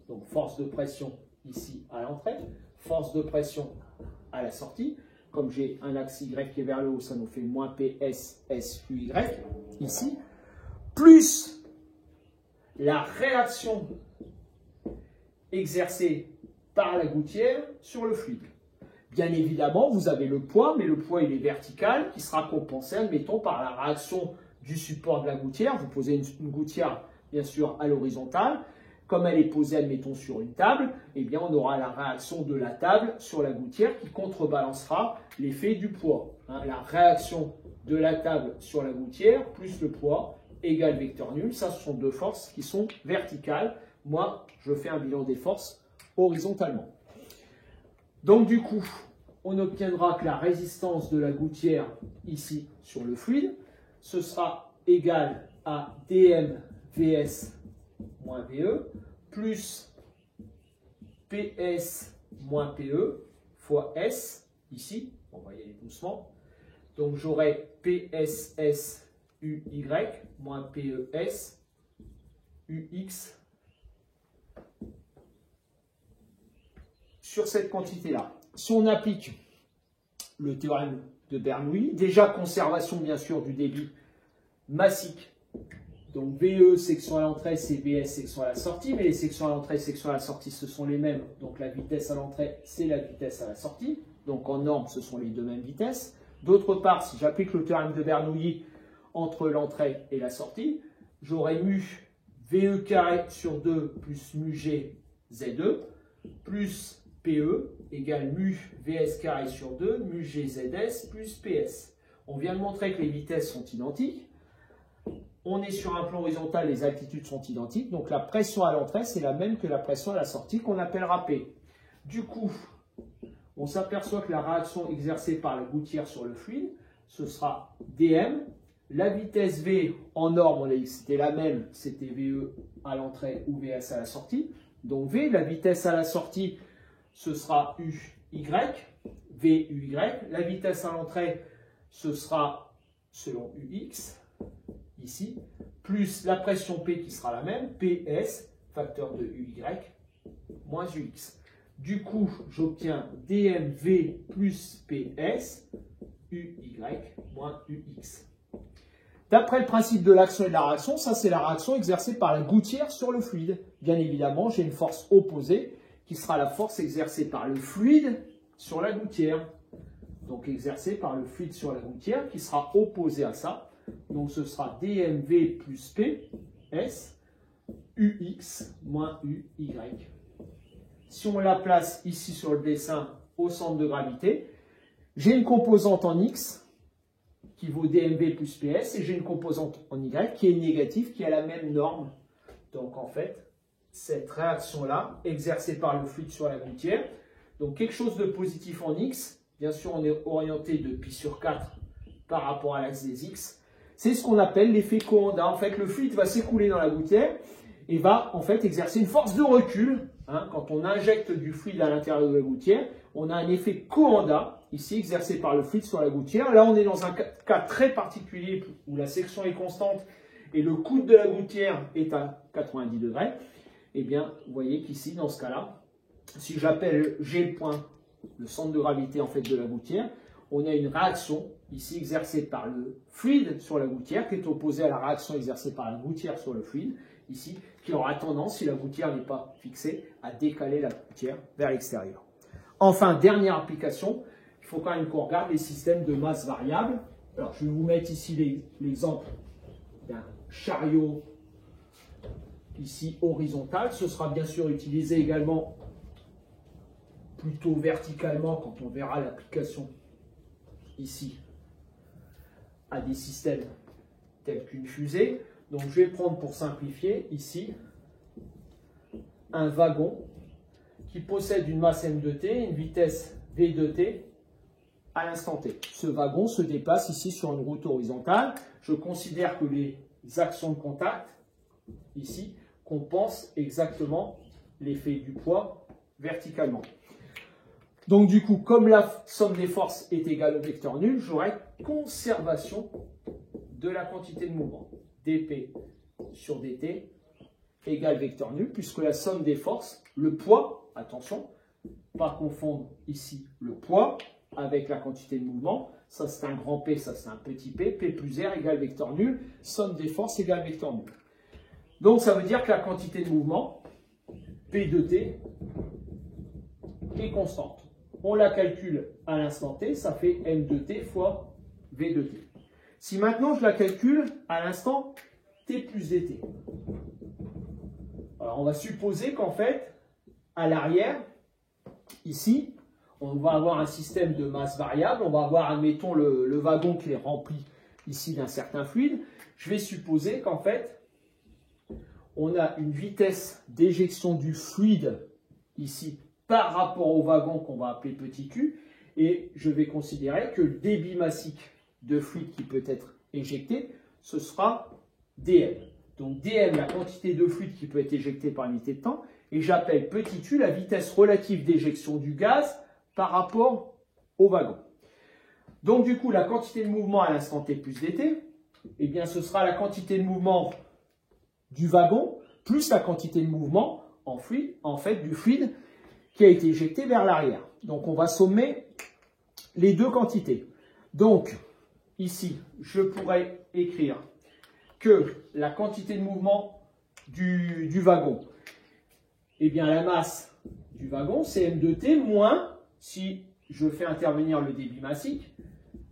Donc, force de pression ici à l'entrée, force de pression à la sortie. Comme j'ai un axe Y qui est vers le haut, ça nous fait moins PS SUY ici. Plus la réaction exercée par la gouttière sur le fluide. Bien évidemment, vous avez le poids, mais le poids il est vertical, qui sera compensé, admettons, par la réaction du support de la gouttière. Vous posez une gouttière, bien sûr, à l'horizontale. Comme elle est posée, admettons, sur une table, eh bien, on aura la réaction de la table sur la gouttière qui contrebalancera l'effet du poids. La réaction de la table sur la gouttière plus le poids égale vecteur nul. Ça, ce sont deux forces qui sont verticales. Moi, je fais un bilan des forces horizontalement. Donc, du coup, on obtiendra que la résistance de la gouttière ici sur le fluide, ce sera égal à dm vs moins VE plus PS moins PE fois S, ici, on va y aller doucement. Donc j'aurai PSS UY moins PES UX sur cette quantité-là. Si on applique le théorème de Bernoulli, déjà conservation bien sûr du débit massique. Donc VE, section à l'entrée, c'est VS, section à la sortie, mais les sections à l'entrée, section à la sortie, ce sont les mêmes. Donc la vitesse à l'entrée, c'est la vitesse à la sortie. Donc en norme, ce sont les deux mêmes vitesses. D'autre part, si j'applique le théorème de Bernoulli entre l'entrée et la sortie, j'aurai mu VE carré sur 2 plus mu G Z2 plus PE égale mu VS carré sur 2 mu G ZS plus PS. On vient de montrer que les vitesses sont identiques. On est sur un plan horizontal, les altitudes sont identiques, donc la pression à l'entrée, c'est la même que la pression à la sortie qu'on appellera P. Du coup, on s'aperçoit que la réaction exercée par la gouttière sur le fluide, ce sera dm. La vitesse V en norme, on a dit que c'était la même, c'était VE à l'entrée ou VS à la sortie. Donc V, la vitesse à la sortie, ce sera UY, VUY. La vitesse à l'entrée, ce sera selon UX. Ici, plus la pression P qui sera la même, PS, facteur de UY, moins UX. Du coup, j'obtiens DMV plus PS, UY, moins UX. D'après le principe de l'action et de la réaction, ça c'est la réaction exercée par la gouttière sur le fluide. Bien évidemment, j'ai une force opposée qui sera la force exercée par le fluide sur la gouttière. Donc exercée par le fluide sur la gouttière qui sera opposée à ça. Donc ce sera dmv plus p, s, ux moins uy. Si on la place ici sur le dessin au centre de gravité, j'ai une composante en x qui vaut dmv plus ps et j'ai une composante en y qui est négative, qui a la même norme. Donc en fait, cette réaction-là, exercée par le fluide sur la gouttière, donc quelque chose de positif en x, bien sûr on est orienté de pi sur 4 par rapport à l'axe des x, c'est ce qu'on appelle l'effet Coanda. En fait, le fluide va s'écouler dans la gouttière et va en fait exercer une force de recul. Quand on injecte du fluide à l'intérieur de la gouttière, on a un effet Coanda, ici exercé par le fluide sur la gouttière. Là, on est dans un cas très particulier où la section est constante et le coude de la gouttière est à 90 degrés. Eh bien, vous voyez qu'ici, dans ce cas-là, si j'appelle G le point, le centre de gravité en fait de la gouttière, on a une réaction ici exercée par le fluide sur la gouttière qui est opposée à la réaction exercée par la gouttière sur le fluide, ici, qui aura tendance, si la gouttière n'est pas fixée, à décaler la gouttière vers l'extérieur. Enfin, dernière application, il faut quand même qu'on regarde les systèmes de masse variable. Alors, je vais vous mettre ici l'exemple d'un chariot ici horizontal. Ce sera bien sûr utilisé également plutôt verticalement quand on verra l'application ici à des systèmes tels qu'une fusée. Donc je vais prendre pour simplifier ici un wagon qui possède une masse m de t, une vitesse v de t à l'instant t. Ce wagon se déplace ici sur une route horizontale. Je considère que les actions de contact, ici, compensent exactement l'effet du poids verticalement. Donc du coup, comme la somme des forces est égale au vecteur nul, j'aurai conservation de la quantité de mouvement. dP sur dt égale vecteur nul, puisque la somme des forces, le poids, attention, pas confondre ici le poids avec la quantité de mouvement, ça c'est un grand P, ça c'est un petit p, P plus R égale vecteur nul, somme des forces égale vecteur nul. Donc ça veut dire que la quantité de mouvement, P de t, est constante. On la calcule à l'instant t, ça fait m de t fois v de t. Si maintenant je la calcule à l'instant t plus dt, alors on va supposer qu'en fait, à l'arrière, ici, on va avoir un système de masse variable, on va avoir, admettons, le wagon qui est rempli ici d'un certain fluide. Je vais supposer qu'en fait, on a une vitesse d'éjection du fluide ici par rapport au wagon qu'on va appeler petit q, et je vais considérer que le débit massique de fluide qui peut être éjecté, ce sera dm. Donc dm, la quantité de fluide qui peut être éjectée par unité de temps, et j'appelle petit u la vitesse relative d'éjection du gaz par rapport au wagon. Donc du coup, la quantité de mouvement à l'instant t plus dt, eh bien ce sera la quantité de mouvement du wagon plus la quantité de mouvement en fait du fluide qui a été éjecté vers l'arrière. Donc on va sommer les deux quantités. Donc ici, je pourrais écrire que la quantité de mouvement du wagon, eh bien la masse du wagon, c'est m de t moins, si je fais intervenir le débit massique,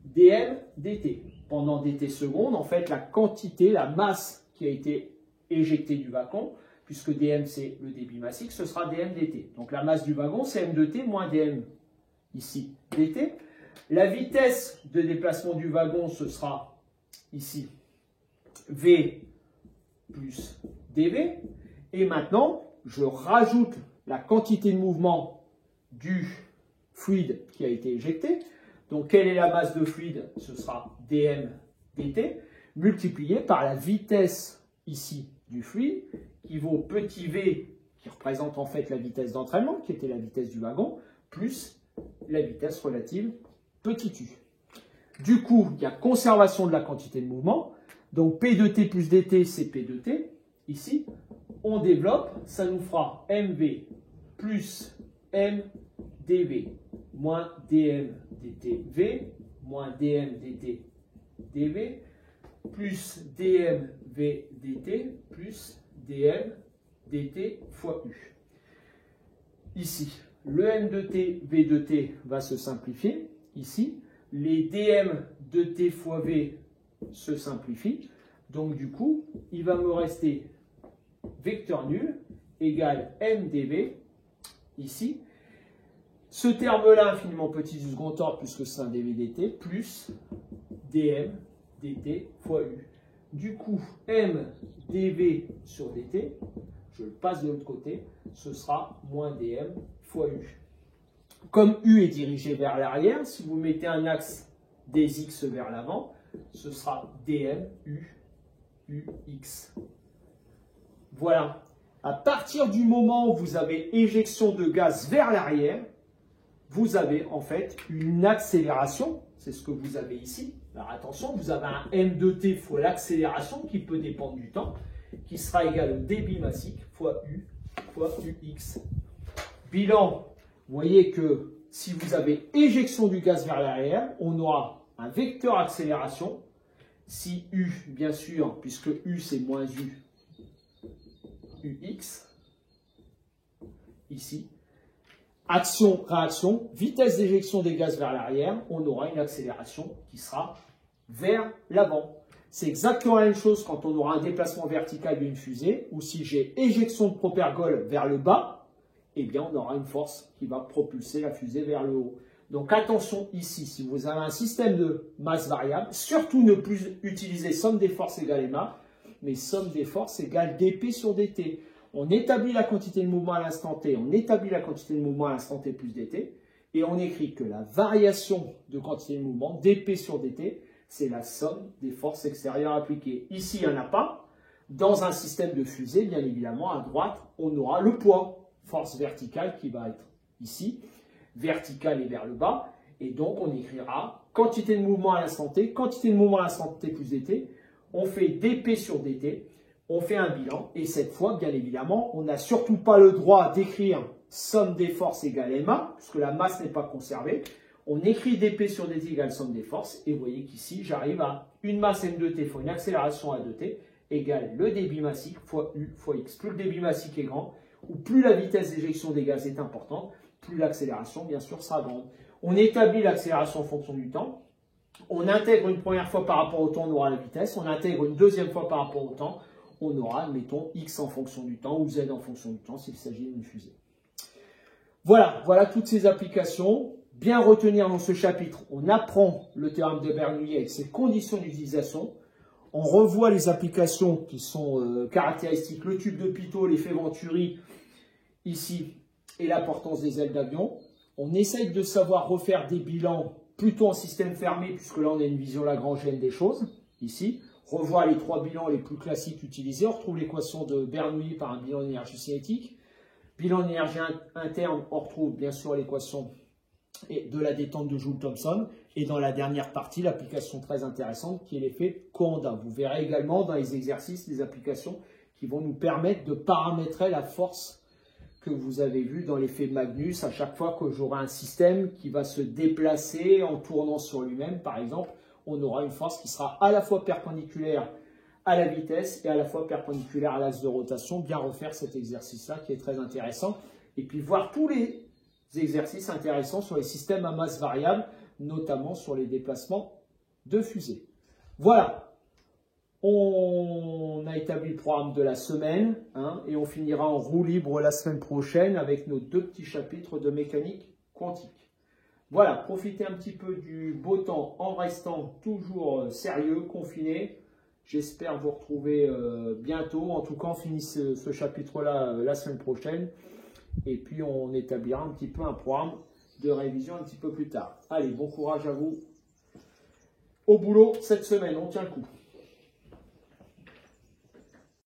dm dt. Pendant dt secondes, en fait, la quantité, la masse qui a été éjectée du wagon, puisque dm c'est le débit massique, ce sera dm dt. Donc la masse du wagon, c'est m de t moins dm ici dt. La vitesse de déplacement du wagon, ce sera ici v plus dv. Et maintenant, je rajoute la quantité de mouvement du fluide qui a été éjecté. Donc, quelle est la masse de fluide? Ce sera dm dt multiplié par la vitesse ici du fluide qui vaut petit v, qui représente en fait la vitesse d'entraînement, qui était la vitesse du wagon, plus la vitesse relative petit u. Du coup, il y a conservation de la quantité de mouvement. Donc, P de t plus dt, c'est P de t. Ici, on développe, ça nous fera mv plus m dv moins dm dt v moins dm dt dv plus dm v dt plus dm dt fois u. Ici, le m de t, v de t va se simplifier. Ici, les dm de t fois v se simplifient. Donc du coup, il va me rester vecteur nul égale m dv ici. Ce terme-là, infiniment petit du second ordre, puisque c'est un dv dt, plus dm dt fois u. Du coup, m dv sur dt, je le passe de l'autre côté, ce sera moins dm fois u. Comme u est dirigé vers l'arrière, si vous mettez un axe des x vers l'avant, ce sera dm u ux. Voilà. À partir du moment où vous avez éjection de gaz vers l'arrière, vous avez en fait une accélération. C'est ce que vous avez ici. Alors attention, vous avez un m de t fois l'accélération qui peut dépendre du temps, qui sera égal au débit massique fois u fois ux. Bilan, vous voyez que si vous avez éjection du gaz vers l'arrière, on aura un vecteur accélération. Si u, bien sûr, puisque u c'est moins u, ux, ici, action, réaction, vitesse d'éjection des gaz vers l'arrière, on aura une accélération qui sera vers l'avant. C'est exactement la même chose quand on aura un déplacement vertical d'une fusée, ou si j'ai éjection de propergol vers le bas, eh bien on aura une force qui va propulser la fusée vers le haut. Donc attention ici, si vous avez un système de masse variable, surtout ne plus utiliser somme des forces égale ma, mais somme des forces égale dp sur dt. On établit la quantité de mouvement à l'instant t, on établit la quantité de mouvement à l'instant t plus dt, Et on écrit que la variation de quantité de mouvement, dP sur dt, c'est la somme des forces extérieures appliquées. Ici, il n'y en a pas. Dans un système de fusée, bien évidemment, à droite, on aura le poids, force verticale qui va être ici, verticale et vers le bas. Et donc, on écrira quantité de mouvement à l'instant t, quantité de mouvement à l'instant t plus dt. On fait dP sur dt, on fait un bilan. Et cette fois, bien évidemment, on n'a surtout pas le droit d'écrire somme des forces égale MA, puisque la masse n'est pas conservée. On écrit dP sur dt égale somme des forces. Et vous voyez qu'ici, j'arrive à une masse m2t fois une accélération a2t égale le débit massique fois U fois X. Plus le débit massique est grand, ou plus la vitesse d'éjection des gaz est importante, plus l'accélération, bien sûr, sera grande. On établit l'accélération en fonction du temps. On intègre une première fois par rapport au temps, on aura la vitesse. On intègre une deuxième fois par rapport au temps, on aura, admettons, X en fonction du temps ou Z en fonction du temps s'il s'agit d'une fusée. Voilà toutes ces applications. Bien retenir dans ce chapitre, on apprend le théorème de Bernoulli avec ses conditions d'utilisation. On revoit les applications qui sont caractéristiques, le tube de Pitot, l'effet Venturi, ici, et l'importance des ailes d'avion. On essaye de savoir refaire des bilans plutôt en système fermé, puisque là on a une vision lagrangienne des choses, ici. Revoir les trois bilans les plus classiques utilisés. On retrouve l'équation de Bernoulli par un bilan d'énergie cinétique. Bilan d'énergie interne, on retrouve bien sûr l'équation de la détente de Joule-Thomson. Et dans la dernière partie, l'application très intéressante qui est l'effet Coanda. Vous verrez également dans les exercices des applications qui vont nous permettre de paramétrer la force que vous avez vue dans l'effet Magnus à chaque fois que j'aurai un système qui va se déplacer en tournant sur lui-même. Par exemple, on aura une force qui sera à la fois perpendiculaire à la vitesse et à la fois perpendiculaire à l'axe de rotation. Bien refaire cet exercice-là qui est très intéressant. Et puis voir tous les exercices intéressants sur les systèmes à masse variable, notamment sur les déplacements de fusée. Voilà, on a établi le programme de la semaine et on finira en roue libre la semaine prochaine avec nos deux petits chapitres de mécanique quantique. Voilà, profitez un petit peu du beau temps en restant toujours sérieux, confiné. J'espère vous retrouver bientôt. En tout cas, on finit ce chapitre-là la semaine prochaine. Et puis, on établira un petit peu un programme de révision un petit peu plus tard. Allez, bon courage à vous. Au boulot cette semaine, on tient le coup.